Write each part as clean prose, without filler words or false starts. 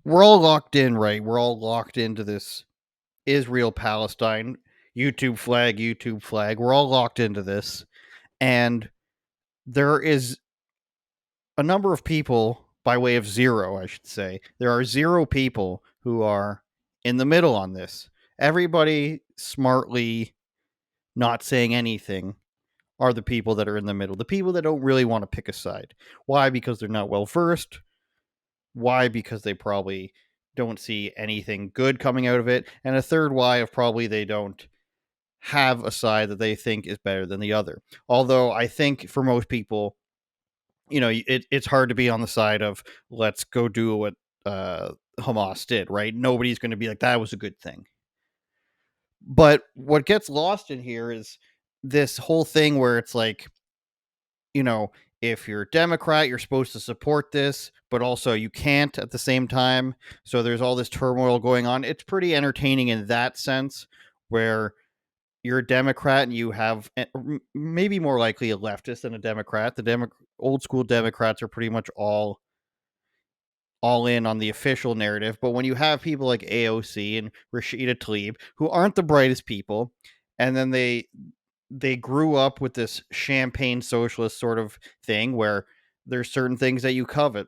we're all locked in, right? We're all locked into this Israel Palestine YouTube flag, YouTube flag. We're all locked into this. And there is a number of people, by way of zero, I should say, there are zero people who are in the middle on this. Everybody smartly not saying anything are the people that are in the middle, the people that don't really want to pick a side. Why? Because they're not well versed. Why? Because they probably don't see anything good coming out of it. And a third why of probably they don't have a side that they think is better than the other. Although I think for most people, it's hard to be on the side of let's go do what Hamas did, right? Nobody's going to be like, that was a good thing. But what gets lost in here is this whole thing where it's like, if you're a Democrat, you're supposed to support this, but also you can't at the same time. So there's all this turmoil going on. It's pretty entertaining in that sense, where you're a Democrat and you have maybe more likely a leftist than a Democrat. The old school Democrats are pretty much all in on the official narrative. But when you have people like AOC and Rashida Tlaib, who aren't the brightest people, and then they grew up with this champagne socialist sort of thing where there's certain things that you covet,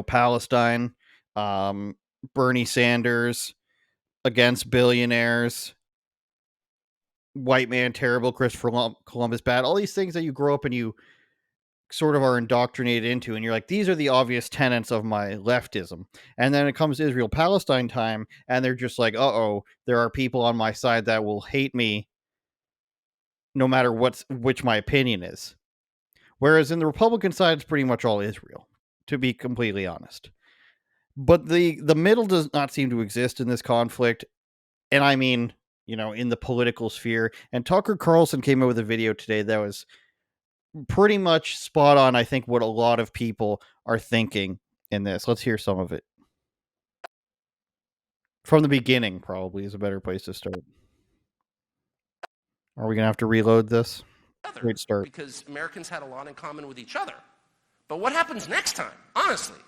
Palestine, Bernie Sanders against billionaires, white man terrible, Christopher Columbus bad, all these things that you grow up and you sort of are indoctrinated into, and you're like, these are the obvious tenets of my leftism. And then it comes to Israel Palestine time, and they're just like, uh-oh, there are people on my side that will hate me no matter which my opinion is. Whereas in the Republican side, it's pretty much all Israel, to be completely honest. But the middle does not seem to exist in this conflict. And I mean, in the political sphere. And Tucker Carlson came out with a video today that was pretty much spot on, I think, what a lot of people are thinking in this. Let's hear some of it. From the beginning, probably, is a better place to start. Are we going to have to reload this? Great start. Because Americans had a lot in common with each other. But what happens next time, honestly?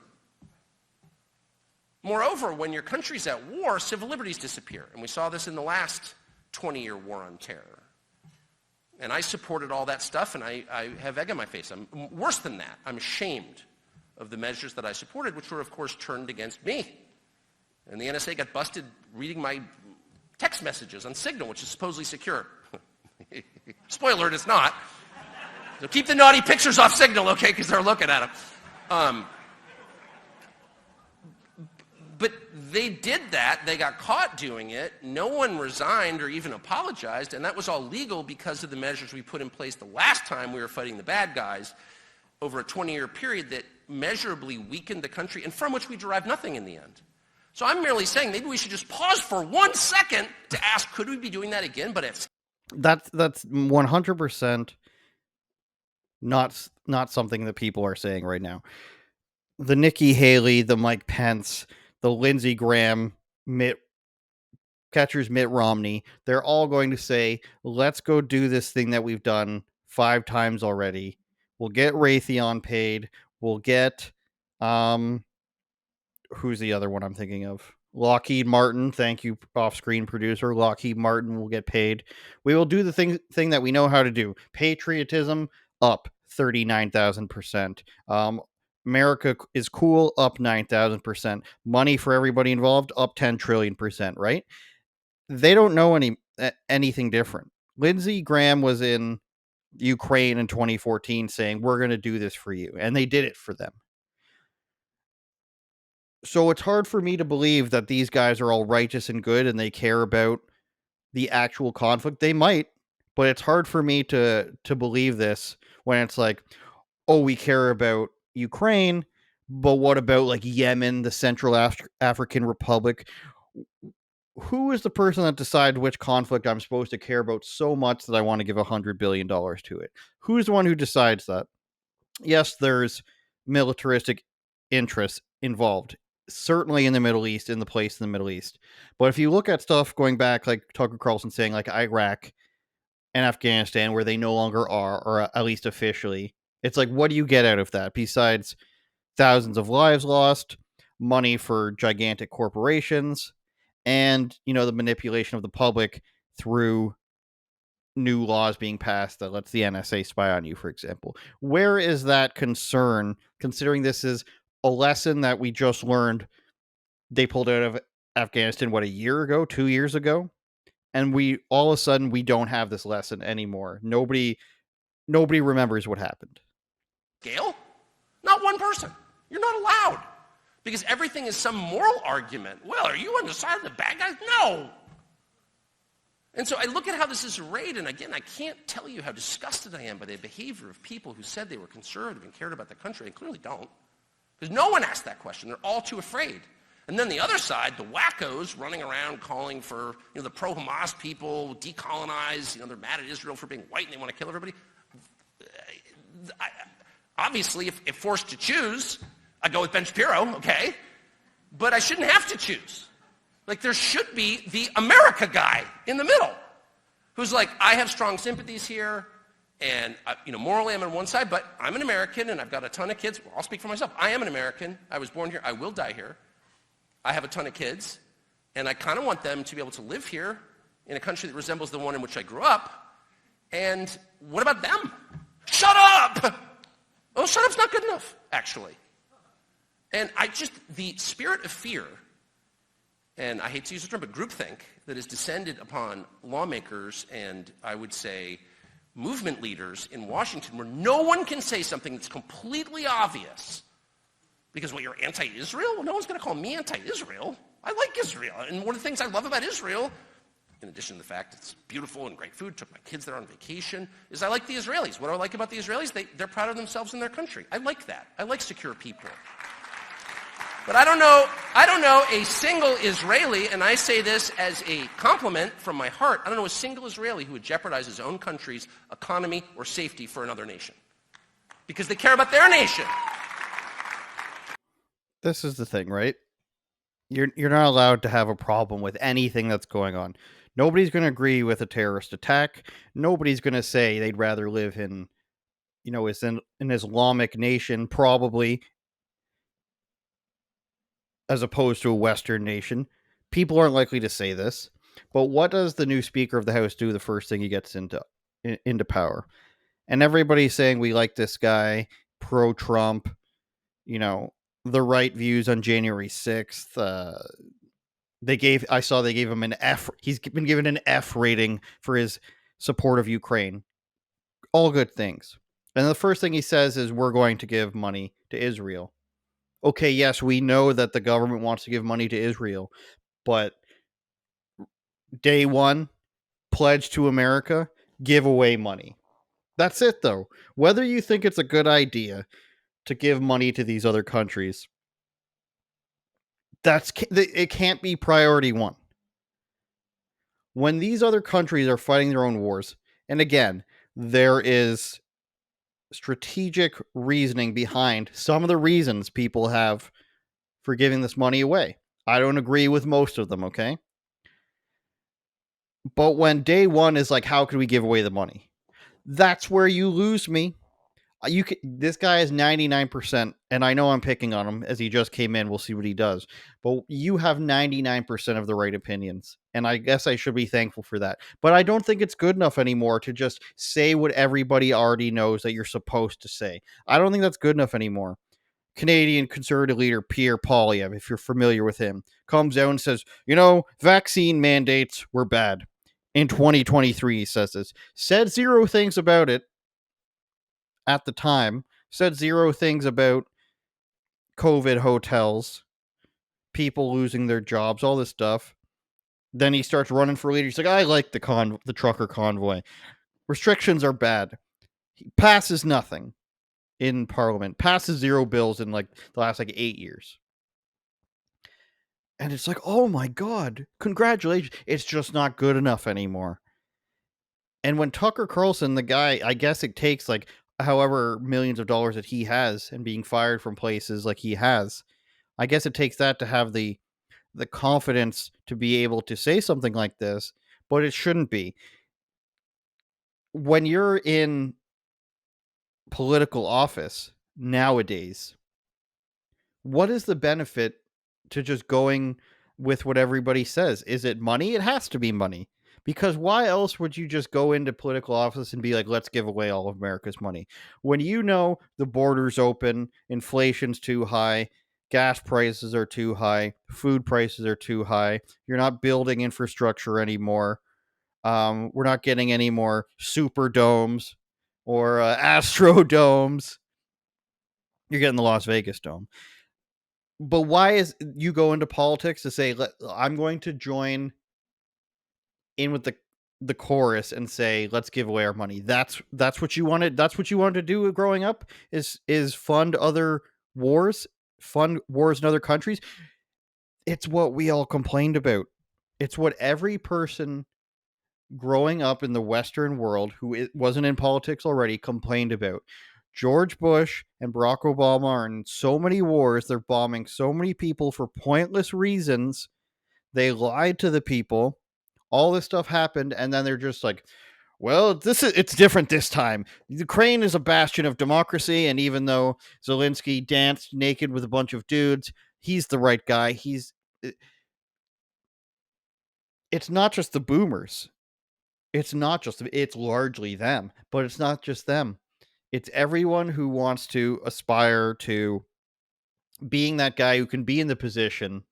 Moreover, when your country's at war, civil liberties disappear. And we saw this in the last 20-year war on terror. And I supported all that stuff, and I have egg on my face. I'm worse than that. I'm ashamed of the measures that I supported, which were, of course, turned against me. And the NSA got busted reading my text messages on Signal, which is supposedly secure. Spoiler alert, it's not. So keep the naughty pictures off Signal, okay, because they're looking at them. But they did that. They got caught doing it. No one resigned or even apologized, and that was all legal because of the measures we put in place the last time we were fighting the bad guys over a 20-year period that measurably weakened the country and from which we derived nothing in the end. So I'm merely saying maybe we should just pause for 1 second to ask, could we be doing that again? But it's that's 100% not something that people are saying right now. The Nikki Haley, the Mike Pence, the Lindsey Graham, Mitt Romney, they're all going to say, let's go do this thing that we've done 5 times already. We'll get Raytheon paid. We'll get, who's the other one I'm thinking of? Lockheed Martin. Thank you, off-screen producer. Lockheed Martin will get paid. We will do the thing that we know how to do. Patriotism up 39,000%. America is cool, up 9,000%. Money for everybody involved, up 10 trillion%, right? They don't know anything different. Lindsey Graham was in Ukraine in 2014 saying, we're going to do this for you. And they did it for them. So it's hard for me to believe that these guys are all righteous and good and they care about the actual conflict. They might, but it's hard for me to believe this when it's like, oh, we care about Ukraine, but what about like Yemen, the Central African Republic? Who is the person that decides which conflict I'm supposed to care about so much that I want to give $100 billion to it? Who's the one who decides that? Yes, there's militaristic interests involved, certainly in the Middle East, in the place in the Middle East. But if you look at stuff going back, like Tucker Carlson saying, like Iraq and Afghanistan, where they no longer are, or at least officially, it's like, what do you get out of that besides thousands of lives lost, money for gigantic corporations, and the manipulation of the public through new laws being passed that lets the NSA spy on you, for example. Where is that concern, considering this is a lesson that we just learned they pulled out of Afghanistan, what, a year ago, 2 years ago? And we all of a sudden we don't have this lesson anymore. Nobody remembers what happened. Scale? Not one person. You're not allowed. Because everything is some moral argument. Well, are you on the side of the bad guys? No. And so I look at how this is arrayed, and again, I can't tell you how disgusted I am by the behavior of people who said they were conservative and cared about the country and clearly don't. Because no one asked that question. They're all too afraid. And then the other side, the wackos running around calling for the pro-Hamas people, decolonize, they're mad at Israel for being white and they want to kill everybody. Obviously, if forced to choose, I go with Ben Shapiro, okay? But I shouldn't have to choose. Like, there should be the America guy in the middle who's like, I have strong sympathies here, and morally I'm on one side, but I'm an American and I've got a ton of kids. Well, I'll speak for myself. I am an American. I was born here. I will die here. I have a ton of kids, and I kind of want them to be able to live here in a country that resembles the one in which I grew up. And what about them? Shut up! Oh, shut up's not good enough, actually. And the spirit of fear, and I hate to use the term, but groupthink, that has descended upon lawmakers and, I would say, movement leaders in Washington, where no one can say something that's completely obvious because, you're anti-Israel? Well, no one's going to call me anti-Israel. I like Israel. And one of the things I love about Israel, in addition to the fact it's beautiful and great food, took my kids there on vacation, is I like the Israelis. What do I like about the Israelis? They're proud of themselves and their country. I like that. I like secure people. But I don't know a single Israeli, and I say this as a compliment from my heart, I don't know a single Israeli who would jeopardize his own country's economy or safety for another nation. Because they care about their nation. This is the thing, right? You're not allowed to have a problem with anything that's going on. Nobody's going to agree with a terrorist attack. Nobody's going to say they'd rather live in, an Islamic nation, probably, as opposed to a Western nation. People aren't likely to say this. But what does the new Speaker of the House do the first thing he gets into power? And everybody's saying we like this guy, pro-Trump, the right views on January 6th. I saw they gave him an F. He's been given an F rating for his support of Ukraine. All good things. And the first thing he says is, we're going to give money to Israel. Okay, yes, we know that the government wants to give money to Israel, but day one, pledge to America, give away money. That's it, though. Whether you think it's a good idea to give money to these other countries, it can't be priority one. When these other countries are fighting their own wars, and again, there is strategic reasoning behind some of the reasons people have for giving this money away. I don't agree with most of them, okay? But when day one is like, how can we give away the money? That's where you lose me. This guy is 99%, and I know I'm picking on him as he just came in. We'll see what he does. But you have 99% of the right opinions, and I guess I should be thankful for that. But I don't think it's good enough anymore to just say what everybody already knows that you're supposed to say. I don't think that's good enough anymore. Canadian Conservative leader Pierre Poilievre, if you're familiar with him, comes out and says, vaccine mandates were bad. In 2023, he says this. Said zero things about it at the time, said zero things about COVID hotels, people losing their jobs, all this stuff. Then he starts running for leader. He's like, I like the trucker convoy. Restrictions are bad. He passes nothing in Parliament, passes zero bills in the last 8 years. And it's like, oh my God, congratulations. It's just not good enough anymore. And when Tucker Carlson, the guy, I guess it takes however millions of dollars that he has and being fired from places like he has, I guess it takes that to have the confidence to be able to say something like this, but it shouldn't be. When you're in political office nowadays, what is the benefit to just going with what everybody says. Is it money? It has to be money. Because why else would you just go into political office and be like, let's give away all of America's money? When you know the border's open, inflation's too high, gas prices are too high, food prices are too high, you're not building infrastructure anymore. We're not getting any more super domes or Astro domes. You're getting the Las Vegas dome. But why is you go into politics to say, I'm going to join in with the chorus and say, let's give away our money? That's what you wanted. That's what you wanted to do growing up, is fund other wars, fund wars in other countries. It's what we all complained about. It's what every person growing up in the Western world who wasn't in politics already complained about. George Bush and Barack Obama are in so many wars. They're bombing so many people for pointless reasons. They lied to the people. All this stuff happened, and then they're just like, well, it's different this time. Ukraine is a bastion of democracy, and even though Zelensky danced naked with a bunch of dudes, he's the right guy. It's not just the boomers. It's largely them, but it's not just them. It's everyone who wants to aspire to being that guy who can be in the position,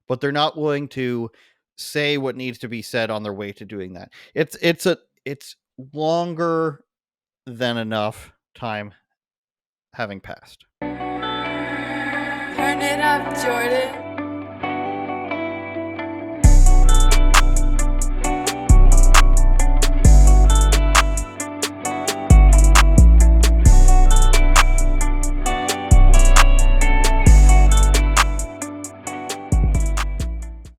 but they're not willing to say what needs to be said on their way to doing that. It's longer than enough time having passed. Turn it up, Jordan.